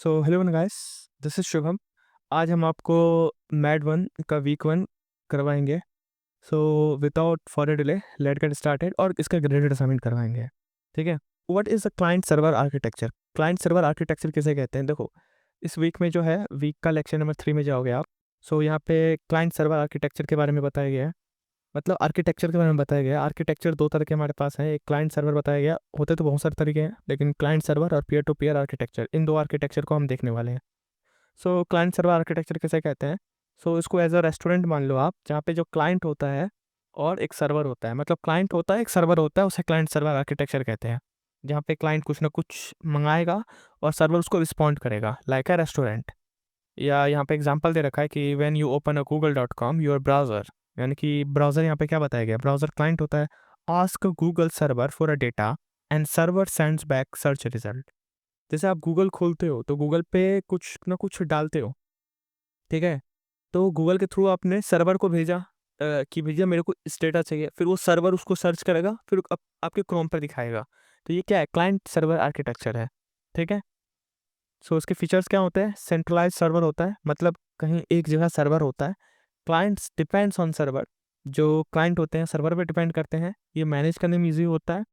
So hello guys, this is Shubham. आज हम आपको मैड वन का वीक वन करवाएंगे। So without for delay let get started और इसका ग्रेडेड असाइनमेंट करवाएंगे। ठीक है। What is the client server architecture? Client server architecture किसे कहते हैं? देखो, इस वीक में जो है, वीक का लेक्चर नंबर 3 में जाओगे आप। सो यहाँ पे क्लाइंट सर्वर आर्किटेक्चर के बारे में बताया गया है। मतलब आर्किटेक्चर के बारे में बताया गया है। आर्किटेक्चर दो तरह के हमारे पास हैं। एक क्लाइंट सर्वर बताया गया, होते तो बहुत सारे तरीके हैं, लेकिन क्लाइंट सर्वर और पीयर टू पीयर आर्किटेक्चर, इन दो आर्किटेक्चर को हम देखने वाले हैं। सो क्लाइंट सर्वर आर्किटेक्चर किसे कहते हैं? सो इसको एज अ रेस्टोरेंट मान लो आप, जहाँ पे जो क्लाइंट होता है और एक सर्वर होता है। मतलब क्लाइंट होता है, एक सर्वर होता है, उसे क्लाइंट सर्वर आर्किटेक्चर कहते हैं। जहाँ पे क्लाइंट कुछ ना कुछ मंगाएगा और सर्वर उसको रिस्पॉन्ड करेगा, लाइक अ रेस्टोरेंट। या यहाँ पे एग्जांपल दे रखा है कि when you open a google.com your browser, यानी कि ब्राउज़र यहाँ पे क्या बताया गया, ब्राउज़र क्लाइंट होता है। Ask Google server for a data and server sends back search result. जैसे आप गूगल खोलते हो तो गूगल पे कुछ ना कुछ डालते हो, ठीक है। तो गूगल के थ्रू आपने सर्वर को भेजा, कि भैया मेरे को इस डेटा चाहिए, फिर वो सर्वर उसको सर्च करेगा, फिर आपके क्रोम पर दिखाएगा। तो ये क्या है? क्लाइंट सर्वर आर्किटेक्चर है। ठीक है। सो इसके फीचर्स क्या होते हैं? सेंट्रलाइज सर्वर होता है, मतलब कहीं एक जगह सर्वर होता है। क्लाइंट्स डिपेंड्स ऑन सर्वर, जो क्लाइंट होते हैं सर्वर पे डिपेंड करते हैं। ये मैनेज करने में ईजी होता है।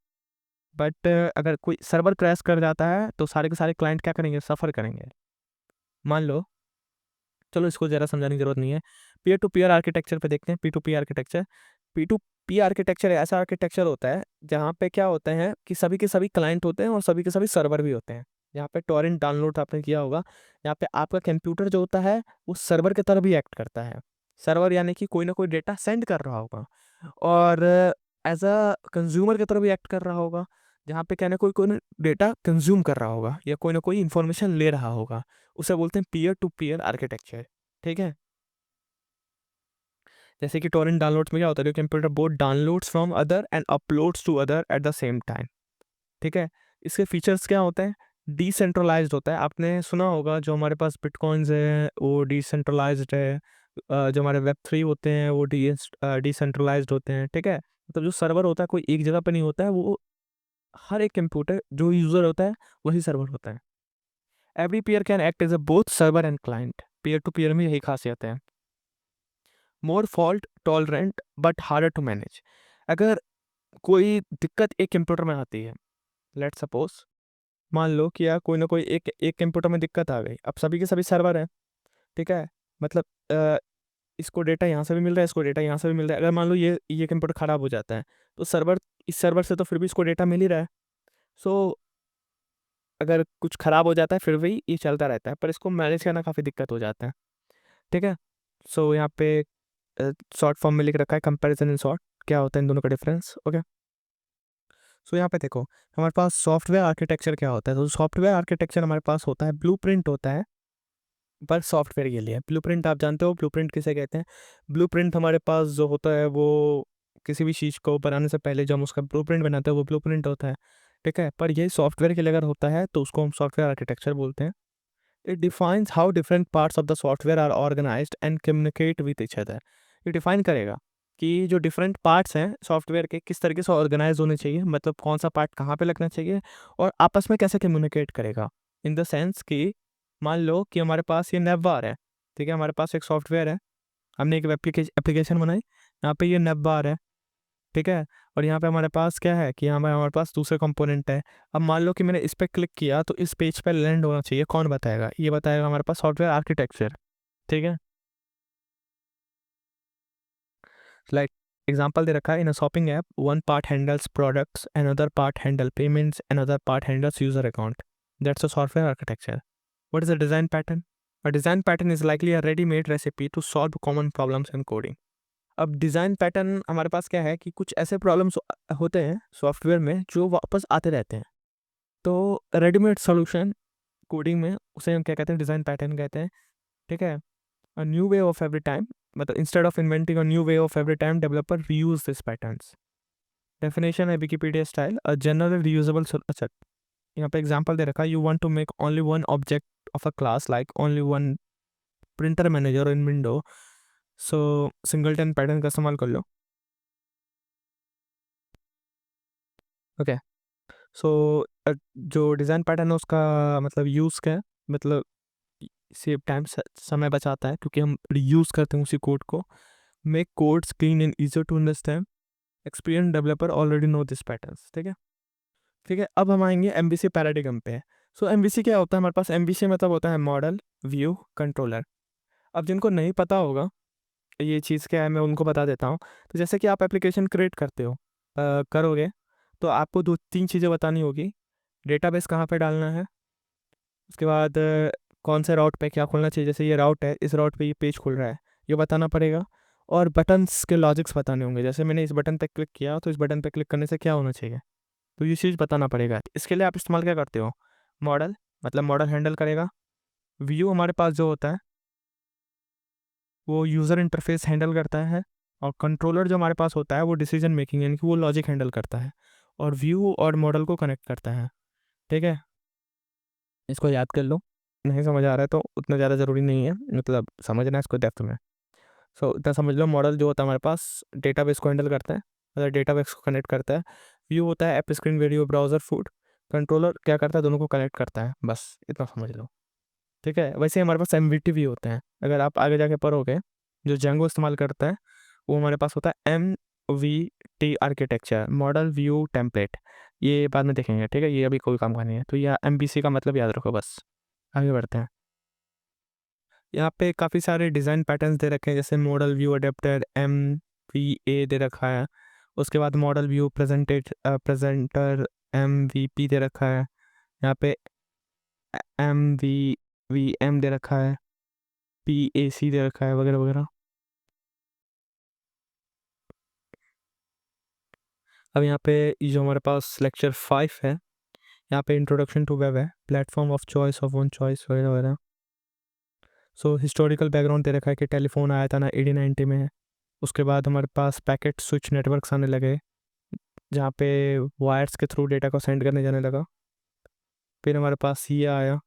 बट अगर कोई सर्वर क्रैश कर जाता है तो सारे के सारे क्लाइंट क्या करेंगे? सफ़र करेंगे। मान लो, चलो इसको ज़रा समझाने की जरूरत नहीं है। पीयर टू पीयर आर्किटेक्चर पे देखते हैं। P to P architecture, P to P architecture ऐसा आर्किटेक्चर होता है जहाँ पे क्या होता है कि सभी के सभी क्लाइंट होते हैं और सभी के सभी सर्वर भी होते हैं। यहाँ पे टॉरेंट डाउनलोड आपने किया होगा, यहाँ पे आपका कंप्यूटर जो होता है वो सर्वर की तरह भी एक्ट करता है। सर्वर यानी कि कोई ना कोई डेटा सेंड कर रहा होगा, और एज अ कंज्यूमर की तरह भी एक्ट कर रहा होगा, जहाँ पे क्या ना कोई कोई डेटा कंज्यूम कर रहा होगा या कोई ना कोई इन्फॉर्मेशन ले रहा होगा। उसे बोलते हैं पीयर टू पीयर आर्किटेक्चर। ठीक है। जैसे कि टोरेंट डाउनलोड्स में क्या होता है, computer both downloads from other and uploads to other at the same time. ठीक है। इसके फीचर्स क्या होते हैं? डिसेंट्रलाइज्ड होता है। आपने सुना होगा जो हमारे पास बिटकॉइंस है वो डिसेंट्रलाइज्ड है। जो हमारे वेब 3 होते हैं वो डिसेंट्रलाइज्ड होते हैं। ठीक है। मतलब जो सर्वर होता है कोई एक जगह पे नहीं होता है, वो हर एक कंप्यूटर जो यूजर होता है वही सर्वर होता है। Every pair can act as a both server and client. Pair to pair में यही खासियत है। More fault tolerant but harder to manage. अगर कोई दिक्कत एक कंप्यूटर में आती है, लेट सपोज, मान लो कि यार कोई ना कोई एक एक कंप्यूटर में दिक्कत आ गई। अब सभी के सभी सर्वर हैं, ठीक है। मतलब इसको डेटा यहाँ से भी मिल रहा है, इसको डेटा यहाँ से भी मिल रहा है। अगर मान लो ये कंप्यूटर खराब हो जाता है तो सर्वर, इस सर्वर से तो फिर भी इसको डेटा मिल ही रहा है। सो अगर कुछ खराब हो जाता है फिर भी ये चलता रहता है, पर इसको मैनेज करना काफ़ी दिक्कत हो जाता है। ठीक है। सो यहाँ पे शॉर्ट फॉर्म में लिख रखा है कंपैरिजन इन शॉर्ट, क्या होता है इन दोनों का डिफरेंस। ओके। सो यहाँ पे देखो, हमारे पास सॉफ्टवेयर आर्किटेक्चर क्या होता है। तो सॉफ्टवेयर आर्किटेक्चर हमारे पास होता है, ब्लूप्रिंट होता है, पर सॉफ्टवेयर के लिए। ब्लूप्रिंट आप जानते हो ब्लूप्रिंट किसे कहते हैं? ब्लूप्रिंट हमारे पास जो होता है वो किसी भी चीज़ को बनाने से पहले जो हम उसका ब्लूप्रिंट बनाते हैं वो ब्लूप्रिंट होता है। ठीक है। पर ये सॉफ्टवेयर के लिए अगर होता है तो उसको हम सॉफ्टवेयर आर्किटेक्चर बोलते हैं। It defines how different parts of the software are organised and communicate with each other. ये डिफाइन करेगा कि जो डिफरेंट पार्ट्स हैं सॉफ्टवेयर के किस तरीके से ऑर्गेनाइज होने चाहिए, मतलब कौन सा पार्ट कहाँ पे लगना चाहिए और आपस में कैसे कम्युनिकेट करेगा। इन द सेंस कि मान लो कि हमारे पास ये नेवबार है, ठीक है। हमारे पास एक सॉफ्टवेयर है, हमने एक वेब एप्लीकेशन बनाई, यहाँ पे ये नेवबार है, ठीक है। और यहाँ पे हमारे पास क्या है कि यहाँ पे हमारे पास दूसरे कंपोनेंट है। अब मान लो कि मैंने इस पर क्लिक किया तो इस पेज पर लैंड होना चाहिए, कौन बताएगा? ये बताएगा हमारे पास सॉफ्टवेयर आर्किटेक्चर। ठीक है। लाइक एग्जांपल दे रखा है, in a shopping app one part handles products, another part handle payments, another part handles user account. That's a software architecture. What is a design pattern? A design pattern is likely a ready made recipe to solve common problems in coding. अब design pattern हमारे पास क्या है कि कुछ ऐसे problems होते हैं सॉफ्टवेयर में जो वापस आते रहते हैं। तो रेडीमेड सॉल्यूशन कोडिंग में उसे हम क्या कहते हैं? डिज़ाइन पैटर्न कहते हैं। ठीक है। A new way of every time, मतलब instead of inventing a new way of every time developer reuse this patterns. Definition है Wikipedia style, a general reusable. अच्छा, यहाँ पे एग्जांपल दे रखा है, you want to make only one object of a class like only one printer manager in window, so singleton pattern का इस्तेमाल कर लो। ओके। सो जो डिज़ाइन पैटर्न है उसका मतलब यूज़ क्या है? मतलब सेव टाइम, समय बचाता है क्योंकि हम रीयूज़ करते हैं उसी कोड को। Make codes clean and easier to understand, experience developer already know this patterns. ठीक है, ठीक है। अब हम आएंगे एमवीसी पैराडिग्म पे। सो एमवीसी क्या होता है हमारे पास? एमवीसी मतलब होता है मॉडल व्यू कंट्रोलर। अब जिनको नहीं पता होगा ये चीज़ क्या है, मैं उनको बता देता हूँ। तो जैसे कि आप एप्लीकेशन क्रिएट करते हो, करोगे, तो आपको 2-3 चीज़ें बतानी होगी। डेटाबेस कहाँ पे डालना है, उसके बाद कौन से राउट पे क्या खोलना चाहिए, जैसे ये राउट है, इस राउट पे ये पेज खुल रहा है, ये बताना पड़ेगा। और बटन्स के लॉजिक्स बताने होंगे, जैसे मैंने इस बटन पे क्लिक किया तो इस बटन पे क्लिक करने से क्या होना चाहिए, तो ये चीज़ बताना पड़ेगा। इसके लिए आप इस्तेमाल क्या करते हो? मॉडल, मतलब मॉडल हैंडल करेगा। व्यू हमारे पास जो होता है वो यूज़र इंटरफेस हैंडल करता है। और कंट्रोलर जो हमारे पास होता है वो डिसीजन मेकिंग यानी कि वो लॉजिक हैंडल करता है। और व्यू और मॉडल को कनेक्ट करता है। ठीक है, इसको याद कर लो। नहीं समझ आ रहा है तो उतना ज़्यादा ज़रूरी नहीं है, मतलब समझना है इसको डेप्थ में। सो इतना समझ लो, मॉडल जो होता है हमारे पास डेटाबेस को हैंडल करता है, मतलब डेटाबेस को कनेक्ट करता है। व्यू होता है app screen video browser food. Controller क्या करता है? दोनों को कनेक्ट करता है, बस इतना समझ लो। ठीक है, वैसे हमारे पास एमवीटी भी होते हैं, अगर आप आगे जाके पढ़ोगे। जो जेंगो इस्तेमाल करता है वो हमारे पास होता है M V T architecture, model view template. ये बाद में देखेंगे, ठीक है, ये अभी कोई काम का नहीं है। तो यह एम का मतलब याद रखो बस। आगे बढ़ते हैं। यहाँ पे काफ़ी सारे डिज़ाइन पैटर्न्स दे रखे हैं, जैसे मॉडल व्यू अडेप्टर MVA दे रखा है। उसके बाद मॉडल व्यू प्रेजेंटर MVP दे रखा है। यहाँ पे MVVM दे रखा है, PAC दे रखा है, वगैरह वगैरह। अब यहाँ पे ये जो हमारे पास लेक्चर 5 है, यहाँ पे इंट्रोडक्शन टू वेब है, platform of choice of one choice वगैरह वगैरह। सो हिस्टोरिकल बैकग्राउंड दे रखा है कि टेलीफोन आया था ना 80-90 में। उसके बाद हमारे पास पैकेट स्विच नेटवर्क्स आने लगे, जहाँ पे वायर्स के थ्रू डेटा को सेंड करने जाने लगा। फिर हमारे पास ये आया।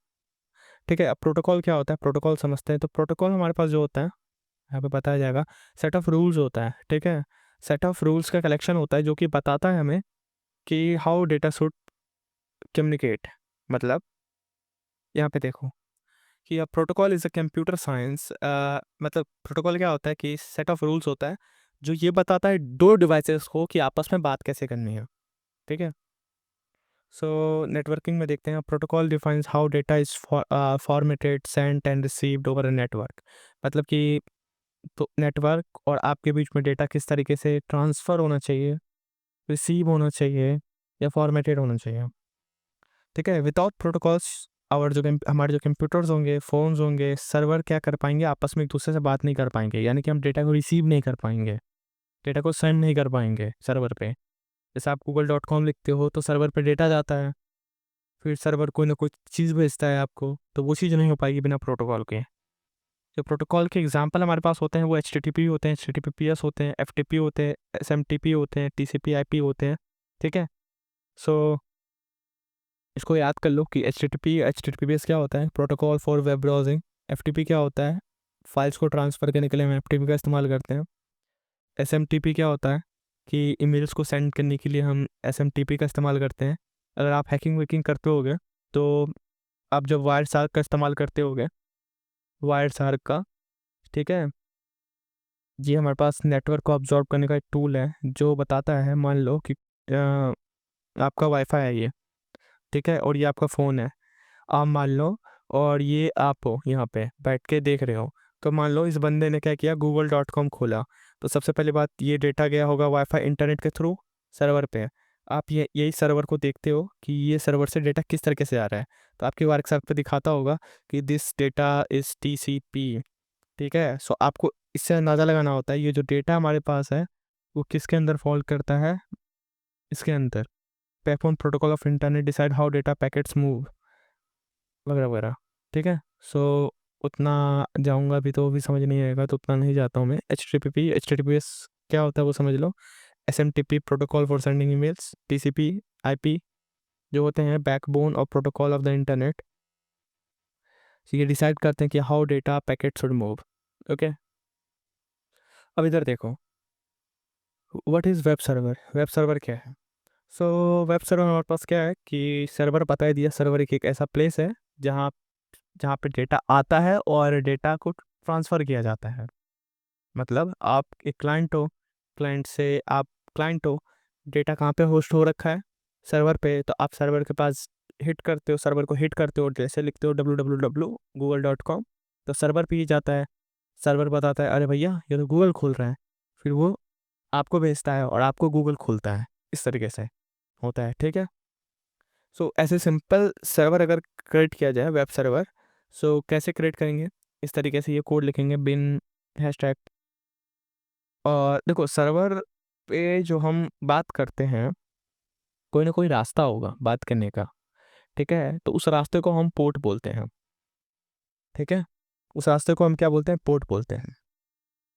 ठीक है, अब प्रोटोकॉल क्या होता है, प्रोटोकॉल समझते हैं। तो प्रोटोकॉल हमारे पास जो होता है, यहाँ पे बताया जाएगा, सेट ऑफ रूल्स होता है। ठीक है, सेट ऑफ रूल्स का कलेक्शन होता है जो कि बताता है हमें कि हाउ डेटा शुड कम्युनिकेट। मतलब यहाँ पे देखो कि अब protocol is a computer science, मतलब प्रोटोकॉल क्या होता है कि सेट ऑफ रूल्स होता है जो ये बताता है दो डिवाइसेस को कि आपस में बात कैसे करनी है। ठीक है, सो नेटवर्किंग में देखते हैं, protocol defines how data is formatted sent and received over a network. मतलब कि तो नेटवर्क और आपके बीच में डेटा किस तरीके से ट्रांसफ़र होना चाहिए, रिसीव होना चाहिए या फॉर्मेटेड होना चाहिए। ठीक है, विदाउट प्रोटोकॉल्स और जो हमारे जो कंप्यूटर्स होंगे, फ़ोन्स होंगे, सर्वर क्या कर पाएंगे, आपस में एक दूसरे से बात नहीं कर पाएंगे, यानी कि हम डेटा को रिसीव नहीं कर पाएंगे, डेटा को सेंड नहीं कर पाएंगे सर्वर पे। जैसे आप google.com लिखते हो तो सर्वर पे डेटा जाता है, फिर सर्वर कोई ना कोई चीज़ भेजता है आपको, तो वो चीज़ नहीं हो पाएगी बिना प्रोटोकॉल के। जो प्रोटोकॉल के एग्जांपल हमारे पास होते हैं वो HTTP होते हैं, HTTPS होते हैं, FTP होते हैं, SMTP होते हैं, TCP/IP होते हैं। ठीक है, सो इसको याद कर लो कि HTTPS क्या होता है, protocol for web browsing. FTP क्या होता है, फाइल्स को ट्रांसफ़र करने के लिए हम FTP का इस्तेमाल करते हैं। SMTP क्या होता है कि ईमेल्स को सेंड करने के लिए हम SMTP का इस्तेमाल करते हैं। अगर आप हैकिंग वैकिंग करते होगे तो आप जब वायर शार्क का इस्तेमाल करते होगे, वायर शार्क का, ठीक है, ये हमारे पास नेटवर्क को ऑब्जॉर्व करने का एक टूल है जो बताता है, मान लो कि आपका वाईफाई है ये, ठीक है, और ये आपका फ़ोन है, आप मान लो, और ये आप हो यहाँ पे बैठ के देख रहे हो। तो मान लो इस बंदे ने क्या किया, google.com खोला, तो सबसे पहली बात ये डेटा गया होगा वाईफाई इंटरनेट के थ्रू सर्वर पे। आप ये यही सर्वर को देखते हो कि ये सर्वर से डेटा किस तरीके से आ रहा है, तो आपके वर्कशाप पे दिखाता होगा कि दिस डेटा इज़ TCP। ठीक है, सो आपको इससे अंदाज़ा लगाना होता है ये जो डेटा हमारे पास है वो किसके अंदर फॉल करता है, इसके अंदर। Backbone protocol of internet decide how data packets move, वगैरह वगैरह। ठीक है, सो उतना जाऊंगा भी तो भी समझ नहीं आएगा, तो उतना नहीं जाता हूँ मैं। HTTPS क्या होता है वो समझ लो। SMTP protocol for sending emails. TCP/IP जो होते हैं backbone of protocol of the internet, ये डिसाइड करते हैं कि how data packet should move. Okay, अब इधर देखो, what is web server, web server क्या है। सो वेब सर्वर हमारे पास क्या है कि सर्वर बता ही दिया, सर्वर एक ऐसा प्लेस है जहाँ जहाँ पे डेटा आता है और डेटा को ट्रांसफ़र किया जाता है। मतलब आप एक क्लाइंट हो, डेटा कहाँ पे होस्ट हो रखा है? सर्वर पे। तो आप सर्वर के पास सर्वर को हिट करते हो, जैसे लिखते हो www.google.com, तो सर्वर पे ही जाता है। सर्वर बताता है अरे भैया ये तो गूगल खोल रहा है, फिर वो आपको भेजता है और आपको गूगल खोलता है। इस तरीके से होता है, ठीक है। सो ऐसे सिंपल सर्वर अगर क्रिएट किया जाए, वेब सर्वर, सो कैसे क्रिएट करेंगे? इस तरीके से ये कोड लिखेंगे, बिन हैशटैग। और देखो, सर्वर पे जो हम बात करते हैं, कोई ना कोई रास्ता होगा बात करने का, ठीक है। तो उस रास्ते को हम पोर्ट बोलते हैं, ठीक है। उस रास्ते को हम क्या बोलते हैं? पोर्ट बोलते हैं।